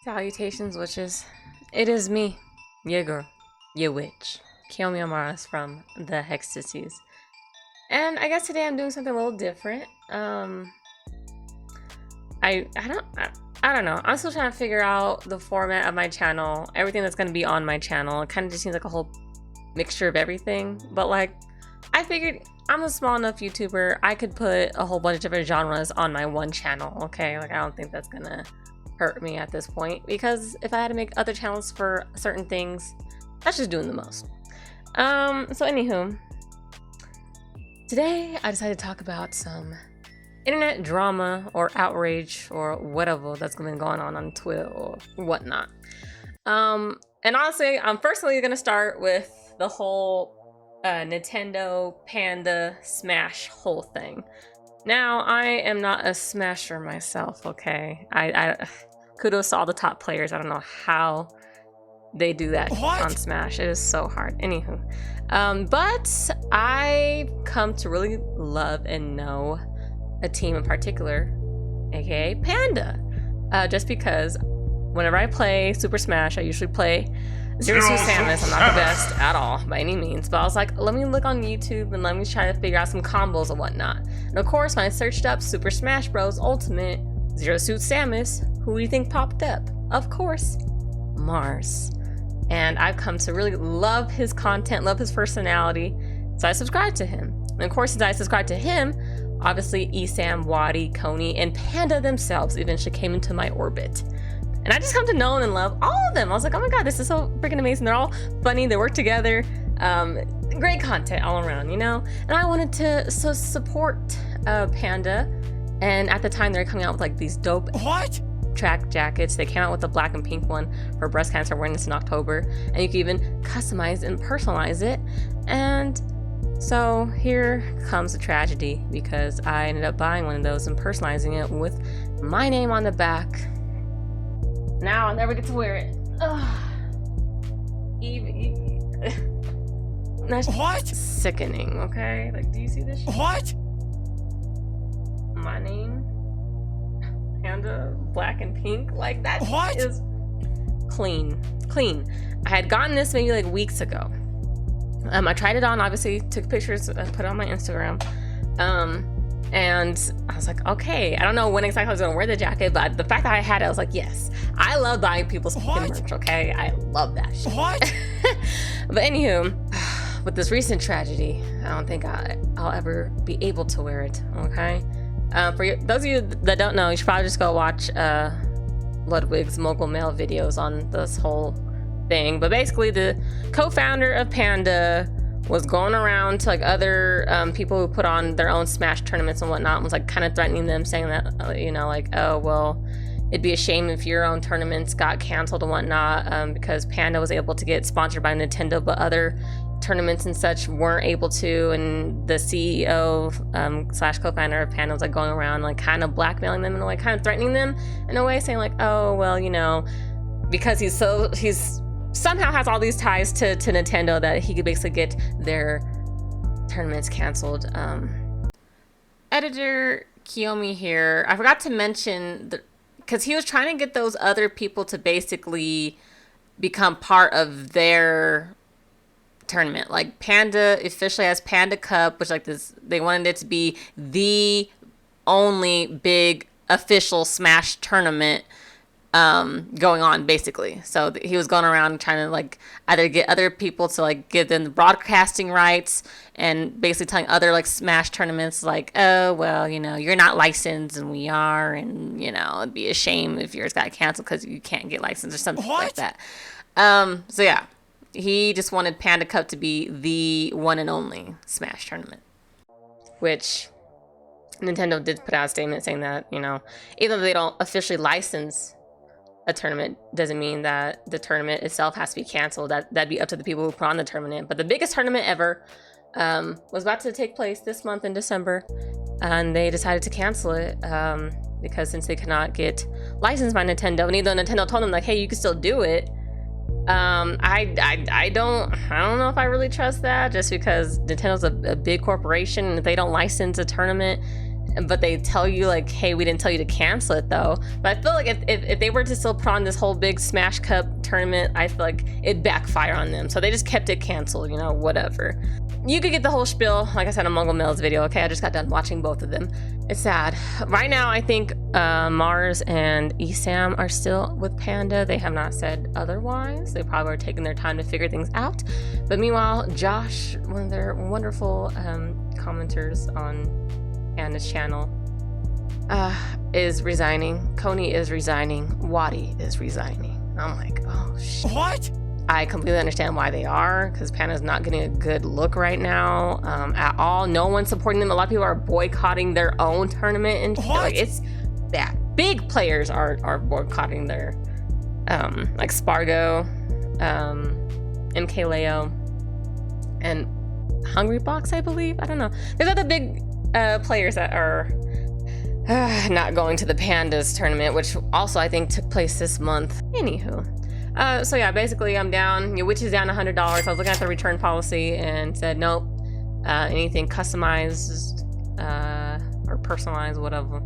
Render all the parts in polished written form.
Salutations, witches. It is me, your girl, your witch, Kiyomi Amaras from the Hextasies. And I guess today I'm doing something a little different. I don't know. I'm still trying to figure out the format of my channel, everything that's gonna be on my channel. It kind of just seems like a whole mixture of everything. But like, I figured I'm a small enough YouTuber, I could put a whole bunch of different genres on my one channel, okay? Like, I don't think that's gonna hurt me at this point, because if I had to make other channels for certain things, that's just doing the most. So anywho, today I decided to talk about some internet drama or outrage or whatever that's been going on Twitter or whatnot. And honestly, I'm personally gonna start with the whole Nintendo Panda Smash whole thing. Now, I am not a smasher myself, okay? I kudos to all the top players. I don't know how they do that on Smash. It is so hard. Anywho, but I come to really love and know a team in particular, aka Panda. Just because whenever I play Super Smash, I usually play Zero Suit Samus. I'm not the best at all by any means, but I was like, let me look on YouTube and let me try to figure out some combos and whatnot. And of course, when I searched up Super Smash Bros. Ultimate Zero Suit Samus, who do you think popped up? Of course, Mars. And I've come to really love his content, love his personality, so I subscribed to him. And of course, since I subscribed to him, obviously Esam, Wadi, Coney, and Panda themselves eventually came into my orbit. And I just come to know and love all of them. I was like, oh my god, this is so freaking amazing. They're all funny, they work together. Great content all around, you know? And I wanted to support Panda. And at the time, they're coming out with like these dope track jackets. They came out with the black and pink one for breast cancer awareness in October. And you can even customize and personalize it. And so here comes the tragedy, because I ended up buying one of those and personalizing it with my name on the back. Now I'll never get to wear it. That's sickening, okay? Like, do you see this shit? My name, Panda, black and pink, like that is clean. I had gotten this maybe like weeks ago. I tried it on, obviously took pictures, put it on my Instagram. And I was like, okay, I don't know when exactly I was gonna wear the jacket, but the fact that I had it, I was like, yes, I love buying people's fucking merch, okay? I love that shit. But anywho, with this recent tragedy, I don't think I'll ever be able to wear it, okay? For those of you that don't know, you should probably just go watch Ludwig's Mogul Mail videos on this whole thing. But basically, the co-founder of Panda was going around to like other people who put on their own Smash tournaments and whatnot, and was like kind of threatening them, saying that, you know, like, oh, well, it'd be a shame if your own tournaments got canceled and whatnot, because Panda was able to get sponsored by Nintendo, but other tournaments and such weren't able to. And the CEO slash co-founder of Panda was like going around like kind of blackmailing them in a way, kind of threatening them in a way, saying like, oh, well, you know, because he's somehow has all these ties to Nintendo, that he could basically get their tournaments canceled. Editor Kiyomi here, I forgot to mention, because he was trying to get those other people to basically become part of their tournament. Like, Panda officially has Panda Cup, which like this, they wanted it to be the only big official Smash tournament going on, basically. So he was going around trying to like either get other people to like give them the broadcasting rights, and basically telling other like Smash tournaments like, oh, well, you know, you're not licensed and we are, and you know, it'd be a shame if yours got canceled because you can't get licensed or something like that. So yeah, he just wanted Panda Cup to be the one and only Smash tournament, which Nintendo did put out a statement saying that, you know, even though they don't officially license a tournament, doesn't mean that the tournament itself has to be canceled. That'd be up to the people who put on the tournament. But the biggest tournament ever was about to take place this month in December, and they decided to cancel it because since they could not get licensed by Nintendo, and even though Nintendo told them like, hey, you can still do it, I don't know if I really trust that, just because Nintendo's a big corporation, and if they don't license a tournament, but they tell you like, hey, we didn't tell you to cancel it though. But I feel like if they were to still put on this whole big Smash Cup tournament, I feel like it'd backfire on them. So they just kept it canceled, you know, whatever. You could get the whole spiel, like I said, on Mongol Mel's video. Okay, I just got done watching both of them. It's sad. Right now, I think Mars and Esam are still with Panda. They have not said otherwise. They probably are taking their time to figure things out. But meanwhile, Josh, one of their wonderful commenters on Panda's channel, is resigning. Coney is resigning. Wadi is resigning. I'm like, oh shit. What? I completely understand why they are, because Panda's not getting a good look right now at all. No one's supporting them. A lot of people are boycotting their own tournament, and like, it's that big players are boycotting their like Spargo, MK Leo, and Hungry Box, I believe. I don't know. There's other big players that are not going to the Pandas tournament, which also I think took place this month. Anywho. So yeah, basically I'm down, which is down $100. I was looking at the return policy and said, nope, anything customized or personalized, whatever,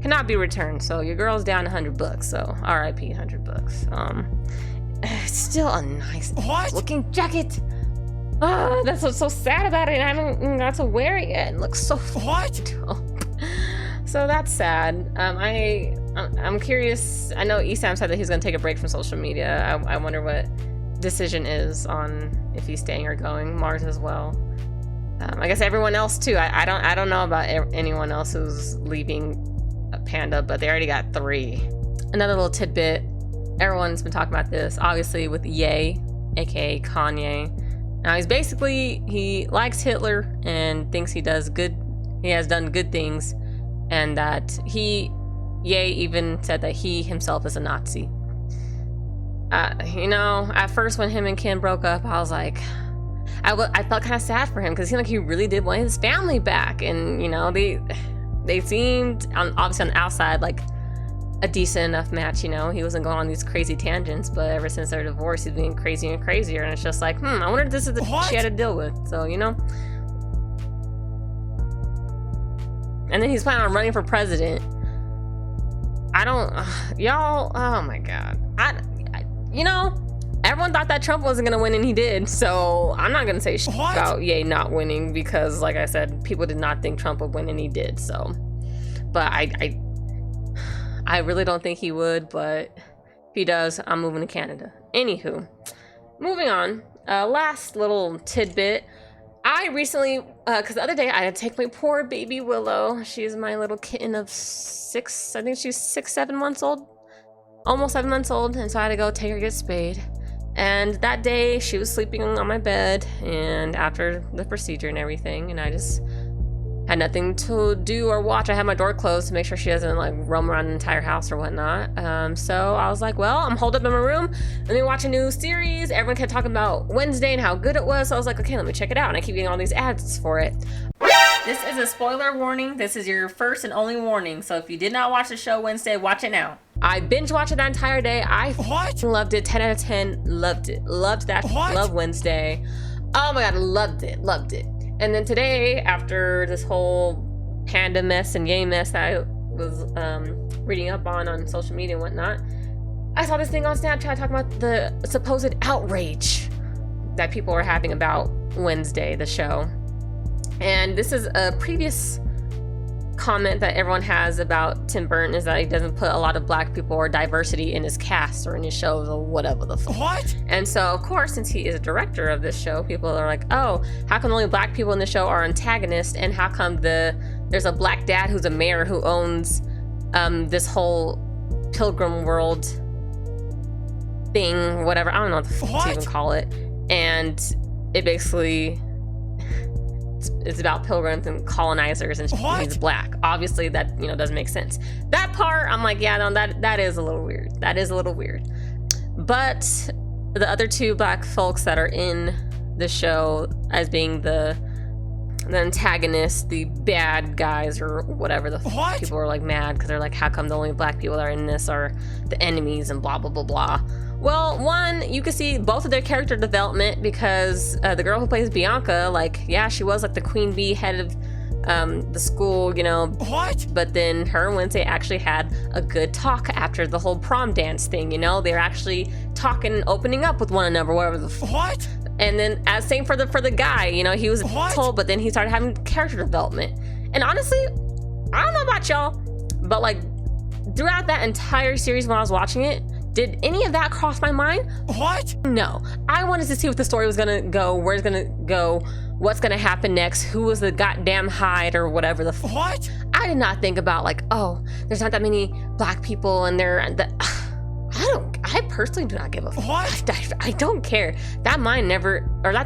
cannot be returned. So your girl's down $100, so RIP $100. It's still a nice looking jacket. That's what's so sad about it. I haven't got to wear it yet. It looks so dope. So that's sad. I'm curious. I know Esam said that he's going to take a break from social media. I wonder what decision is on if he's staying or going. Mars as well. I guess everyone else too. I don't know about anyone else who's leaving Panda, but they already got 3. Another little tidbit. Everyone's been talking about this, obviously, with Ye, aka Kanye. Now he likes Hitler and thinks he has done good things, and that Ye even said that he himself is a Nazi. You know, at first when him and Kim broke up, I was like, I felt kind of sad for him, because it seemed like he really did want his family back, and you know, they seemed obviously on the outside like a decent enough match. You know, he wasn't going on these crazy tangents, but ever since their divorce, he's being crazier and crazier, and it's just like, I wonder if this is the she had to deal with. So, you know. And then he's planning on running for president. Y'all, oh my god. You know, everyone thought that Trump wasn't gonna win, and he did. So I'm not gonna say shit about Ye not winning, because like I said, people did not think Trump would win, and he did. So, but I really don't think he would, but if he does, I'm moving to Canada. Anywho, moving on. Last little tidbit. I recently, because the other day I had to take my poor baby Willow. She's my little kitten of 6, I think she's 7 months old. Almost 7 months old, and so I had to go take her get spayed. And that day she was sleeping on my bed, and after the procedure and everything, and I just had nothing to do or watch. I had my door closed to make sure she doesn't like roam around the entire house or whatnot. So I was like, well, I'm holed up in my room. Let me watch a new series. Everyone kept talking about Wednesday and how good it was. So I was like, okay, let me check it out. And I keep getting all these ads for it. This is a spoiler warning. This is your first and only warning. So if you did not watch the show Wednesday, watch it now. I binge watched it that entire day. I loved it. 10 out of 10. Loved it. Loved that. Love Wednesday. Oh my god, loved it. Loved it. And then today, after this whole Panda mess and Ye mess that I was reading up on social media and whatnot, I saw this thing on Snapchat talking about the supposed outrage that people were having about Wednesday, the show. And this is a previous comment that everyone has about Tim Burton, is that he doesn't put a lot of black people or diversity in his cast or in his shows or whatever the fuck. What? And so, of course, since he is a director of this show, people are like, oh, how come only black people in the show are antagonists, and how come there's a black dad who's a mayor who owns this whole Pilgrim World thing, whatever, I don't know what the fuck to even call it. And it basically, it's about pilgrims and colonizers, and he's black. Obviously that, you know, doesn't make sense. That part, I'm like, yeah, no, that is a little weird. That is a little weird. But the other 2 black folks that are in the show as being the antagonists, the bad guys or whatever, the people are like mad because they're like, how come the only black people that are in this are the enemies and blah blah blah blah. Well, one, you can see both of their character development, because the girl who plays Bianca, like, yeah, she was like the queen bee, head of the school, you know. What? But then her and Wednesday actually had a good talk after the whole prom dance thing, you know. They're actually talking and opening up with one another, whatever the What? And then as same for the guy, you know, he was What? told, but then he started having character development. And honestly, I don't know about y'all, but like throughout that entire series when I was watching it, did any of that cross my mind? What? No. I wanted to see what the story was gonna go, where it's gonna go, what's gonna happen next, who was the goddamn Hyde or whatever the What? I did not think about like, oh, there's not that many black people and I personally do not give a fuck. What? I don't care. That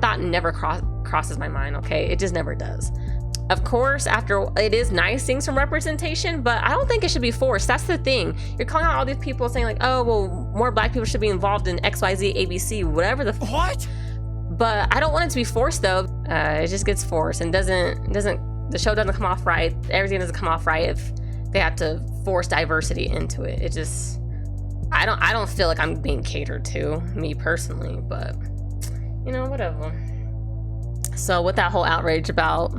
thought never crosses my mind, okay? It just never does. Of course, it is nice seeing some representation, but I don't think it should be forced. That's the thing. You're calling out all these people saying like, oh, well, more black people should be involved in XYZ, ABC, whatever the What? But I don't want it to be forced though. It just gets forced and the show doesn't come off right. Everything doesn't come off right if they have to force diversity into it. It just, I don't feel like I'm being catered to, me personally, but you know, whatever. So with that whole outrage about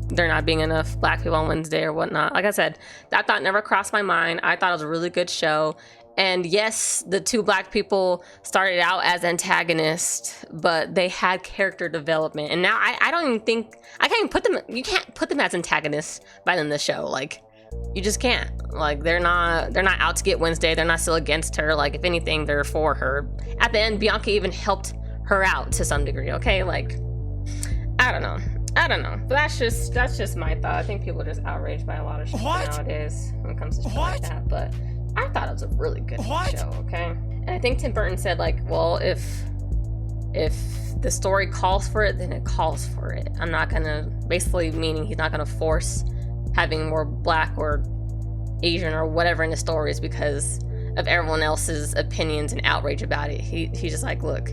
there not being enough black people on Wednesday or whatnot, like I said, that thought never crossed my mind. I thought it was a really good show. And yes, the two black people started out as antagonists, but they had character development. And now I you can't put them as antagonists by the end of the show. Like, you just can't. Like, they're not out to get Wednesday. They're not still against her. Like, if anything, they're for her. At the end, Bianca even helped her out to some degree, okay? Like, I don't know. But that's just my thought. I think people are just outraged by a lot of shit nowadays when it comes to shit like that. But I thought it was a really good show, okay? And I think Tim Burton said, like, well, if the story calls for it, then it calls for it. I'm not gonna, basically meaning he's not gonna force having more black or Asian or whatever in the stories because of everyone else's opinions and outrage about it. He's just like, look,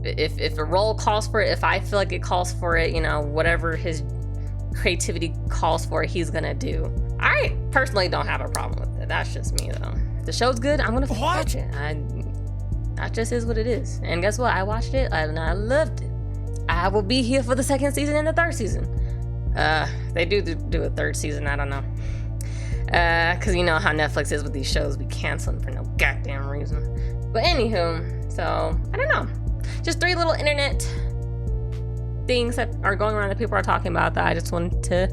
if the role calls for it, if I feel like it calls for it, you know, whatever his creativity calls for, he's gonna do. I personally don't have a problem with it. That's just me though. If the show's good, I'm gonna watch it. That just is what it is. And guess what? I watched it and I loved it. I will be here for the second season and the third season. They do a third season, I don't know. Cause you know how Netflix is with these shows, be canceling for no goddamn reason. But anywho, so I don't know. Just 3 little internet things that are going around that people are talking about that I just wanted to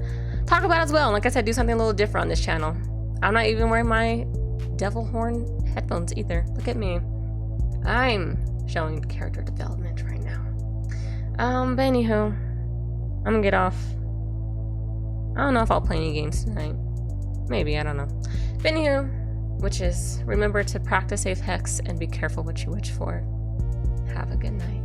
talk about as well. And like I said, do something a little different on this channel. I'm not even wearing my devil horn headphones either. Look at me. I'm showing character development right now. But anywho, I'm gonna get off. I don't know if I'll play any games tonight. Maybe, I don't know. But anywho, witches, remember to practice safe hex and be careful what you wish for. Have a good night.